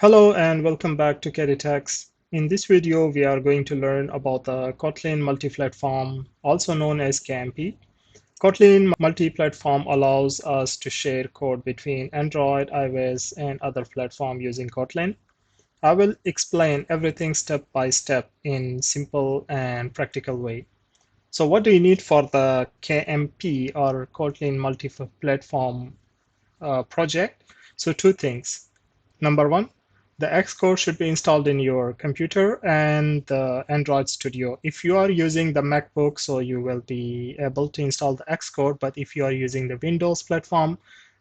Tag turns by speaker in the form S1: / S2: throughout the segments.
S1: Hello and welcome back to KDTechs. In this video, we are going to learn about the Kotlin Multiplatform, also known as KMP. Kotlin Multiplatform allows us to share code between Android, iOS, and other platforms using Kotlin. I will explain everything step by step in simple and practical way. So what do you need for the KMP or Kotlin Multiplatform project? So two things. Number one, the Xcode should be installed in your computer and the Android Studio. If you are using the MacBook, so you will be able to install the Xcode, but if you are using the Windows platform,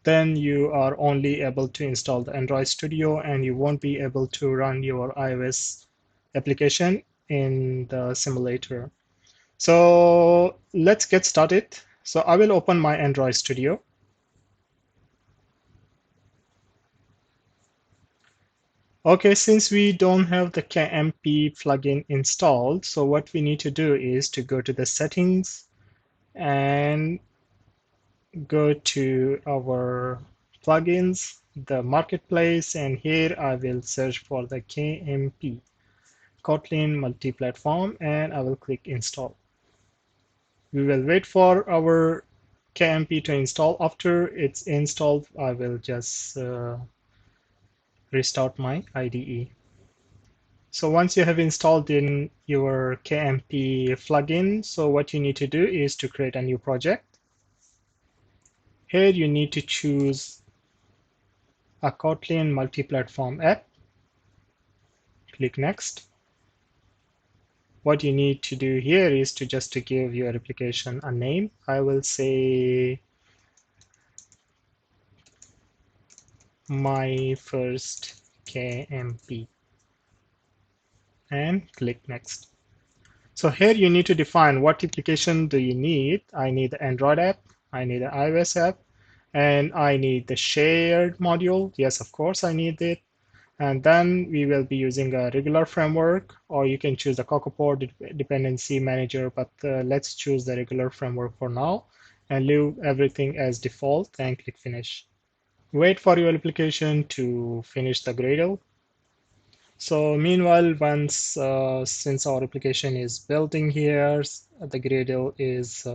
S1: then you are only able to install the Android Studio and you won't be able to run your iOS application in the simulator. So let's get started. So I will open my Android Studio. Okay, since we don't have the KMP plugin installed, so what we need to do is to go to the settings and go to our plugins, the marketplace, and here I will search for the KMP, Kotlin Multiplatform, and I will click install. We will wait for our KMP to install. After it's installed, I will just restart my IDE. So once you have installed in your KMP plugin, so what you need to do is to create a new project. Here you need to choose a Kotlin multi-platform app. Click Next. What you need to do here is to just to give your application a name. I will say my first KMP and click Next. So here you need to define what application do you need. I need the Android app, I need the iOS app, and I need the shared module. Yes, of course, I need it. And then we will be using a regular framework, or you can choose the Cocoa dependency manager, but let's choose the regular framework for now and leave everything as default and click Finish. Wait for your application to finish the Gradle. So meanwhile, since our application is building here, the Gradle is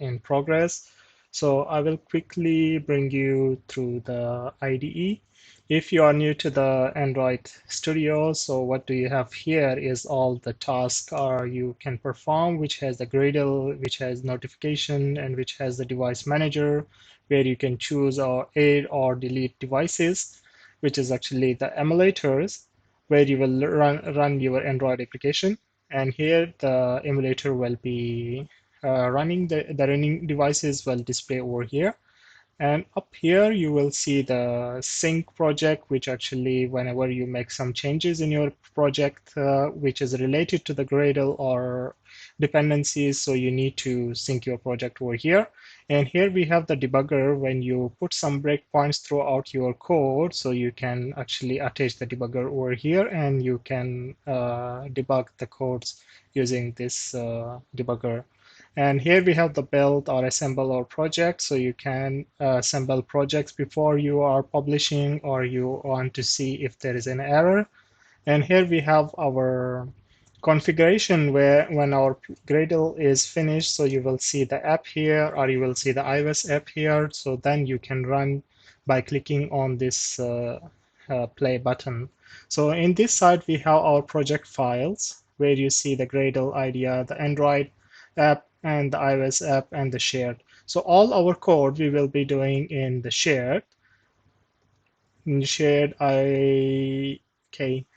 S1: in progress. So I will quickly bring you through the IDE. If you are new to the Android Studio, so what do you have here is all the tasks you can perform, which has the Gradle, which has notification, and which has the device manager, where you can choose or add or delete devices, which is actually the emulators where you will run your Android application. And here the emulator will be running, the running devices will display over here. And up here, you will see the sync project, which actually, whenever you make some changes in your project, which is related to the Gradle or dependencies, so you need to sync your project over here. And here we have the debugger. When you put some breakpoints throughout your code, so you can actually attach the debugger over here, and you can debug the codes using this debugger. And here we have the build or assemble our project. So you can assemble projects before you are publishing or you want to see if there is an error. And here we have our configuration where when our Gradle is finished, so you will see the app here or you will see the iOS app here. So then you can run by clicking on this play button. So in this side, we have our project files where you see the Gradle idea, the Android app, and the iOS app and the shared. So all our code we will be doing in the shared. In shared, okay.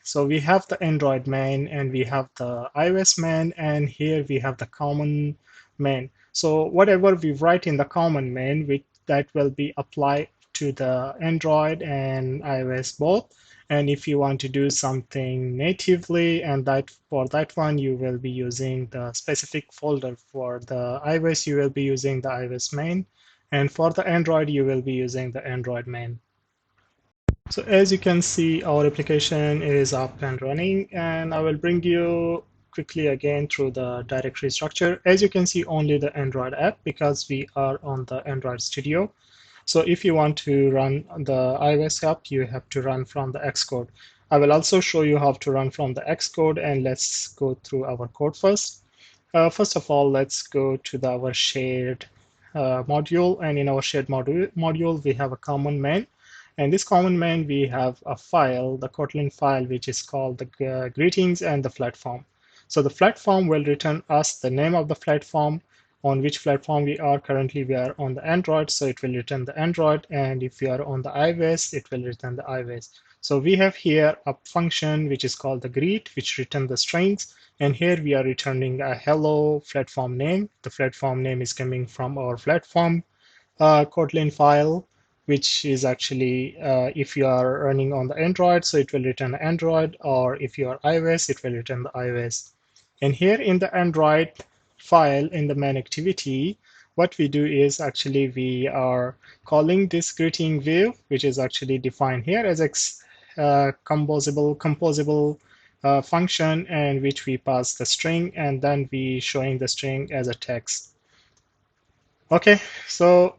S1: So we have the Android main and we have the iOS main, and here we have the common main. So whatever we write in the common main, that will be applied to the Android and iOS both. And if you want to do something natively, and that for that one, you will be using the specific folder. For the iOS, you will be using the iOS main. And for the Android, you will be using the Android main. So as you can see, our application is up and running, and I will bring you quickly again through the directory structure. As you can see, only the Android app because we are on the Android Studio. So if you want to run the iOS app, you have to run from the Xcode. I will also show you how to run from the Xcode, and let's go through our code first. First of all, let's go to our shared module, and in our shared module, we have a common main. And this common main, we have a file, the Kotlin file, which is called the greetings and the flat form. So the flat form will return us the name of the platform, on which platform we are. Currently, we are on the Android, so it will return the Android. And if we are on the iOS, it will return the iOS. So we have here a function which is called the greet, which return the strings. And here we are returning a hello platform name. The platform name is coming from our platform Kotlin file, which is actually if you are running on the Android, so it will return Android, or if you are iOS, it will return the iOS. And here in the Android file in the main activity, what we do is actually we are calling this greeting view, which is actually defined here as a composable function, and which we pass the string, and then we showing the string as a text. Okay, so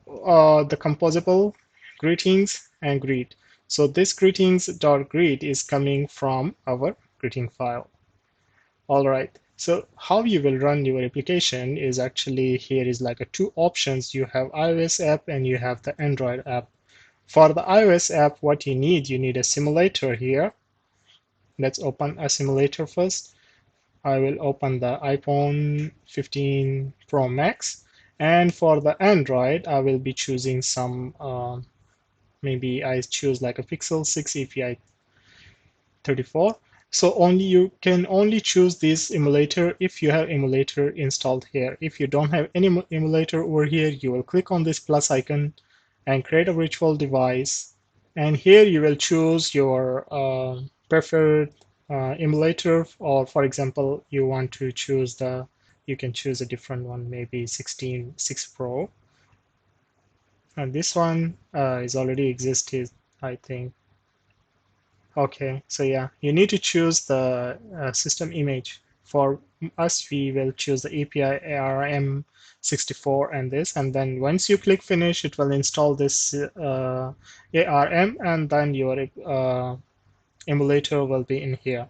S1: the composable greetings and greet. So this greetings.greet is coming from our greeting file. All right. So how you will run your application is actually here is like a two options. You have iOS app and you have the Android app. For the iOS app, what you need a simulator here. Let's open a simulator first. I will open the iPhone 15 Pro Max. And for the Android, I will be choosing some, maybe I choose like a Pixel 6 API 34. So only you can only choose this emulator if you have emulator installed here. If you don't have any emulator over here, you will click on this plus icon and create a virtual device. And here you will choose your preferred emulator, or for example, you want to choose you can choose a different one, maybe 16.6 Pro. And this one is already existed, I think. Okay, so yeah, you need to choose the system image. For us, we will choose the API ARM64 and this, and then once you click finish, it will install this ARM, and then your emulator will be in here.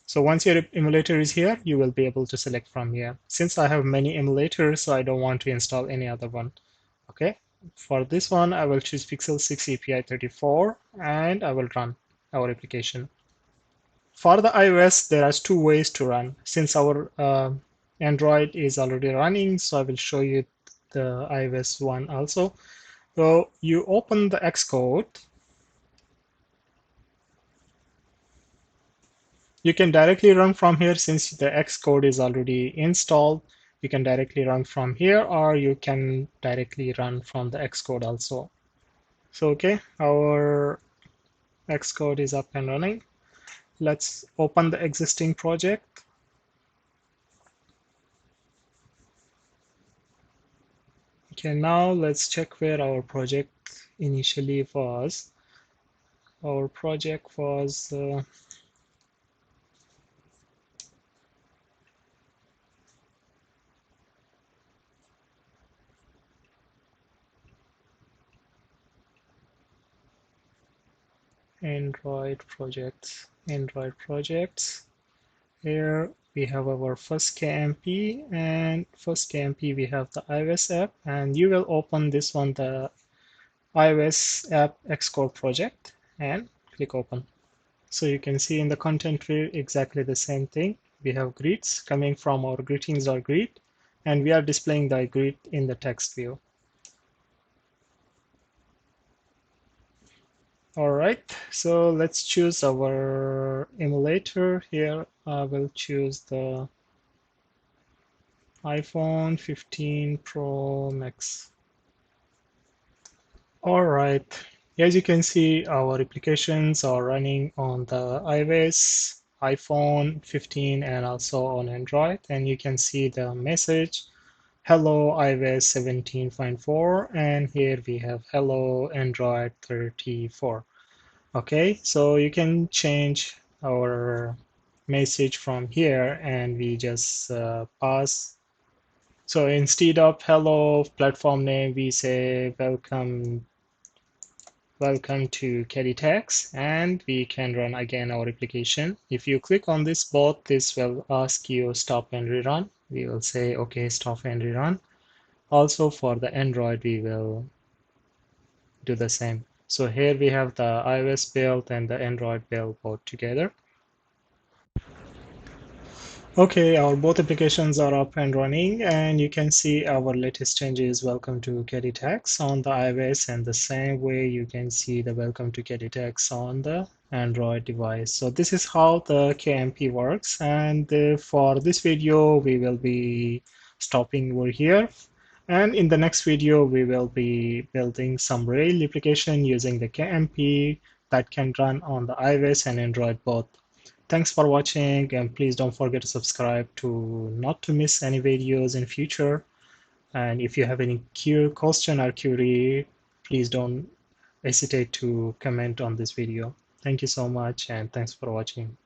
S1: So once your emulator is here, you will be able to select from here. Since I have many emulators, so I don't want to install any other one. Okay, for this one, I will choose Pixel 6 API 34, and I will run our application. For the iOS, there are two ways to run. Since our Android is already running, so I will show you the iOS one also. So you open the Xcode. You can directly run from here since the Xcode is already installed. You can directly run from here, or you can directly run from the Xcode also. So okay, our Xcode is up and running. Let's open the existing project. Okay, now let's check where our project initially was. Our project was Android projects. Android projects. Here we have our first KMP, and first KMP we have the iOS app, and you will open this one, the iOS app Xcode project, and click open. So you can see in the content tree exactly the same thing. We have greets coming from our greetings.greet, and we are displaying the greet in the text view. All right, so let's choose our emulator. Here I will choose the iPhone 15 Pro Max. All right, as you can see, our applications are running on the iOS, iPhone 15, and also on Android. And you can see the message, hello iOS 17.4, and here we have hello Android 34. Okay, so you can change our message from here, and we just pass. So instead of hello platform name, we say welcome Welcome to KDTax, and we can run again our application. If you click on this both, this will ask you stop and rerun. We will say okay, stop and rerun. Also for the Android, we will do the same. So here we have the iOS build and the Android build both together. Okay, our both applications are up and running, and you can see our latest changes. Welcome to KDTax on the iOS, and the same way you can see the welcome to KDTax on the Android device. So this is how the KMP works, and for this video we will be stopping over here. And in the next video we will be building some Rail application using the KMP that can run on the iOS and Android both. Thanks for watching, and please don't forget to subscribe to not to miss any videos in future. And if you have any question or query, please don't hesitate to comment on this video. Thank you so much, and thanks for watching.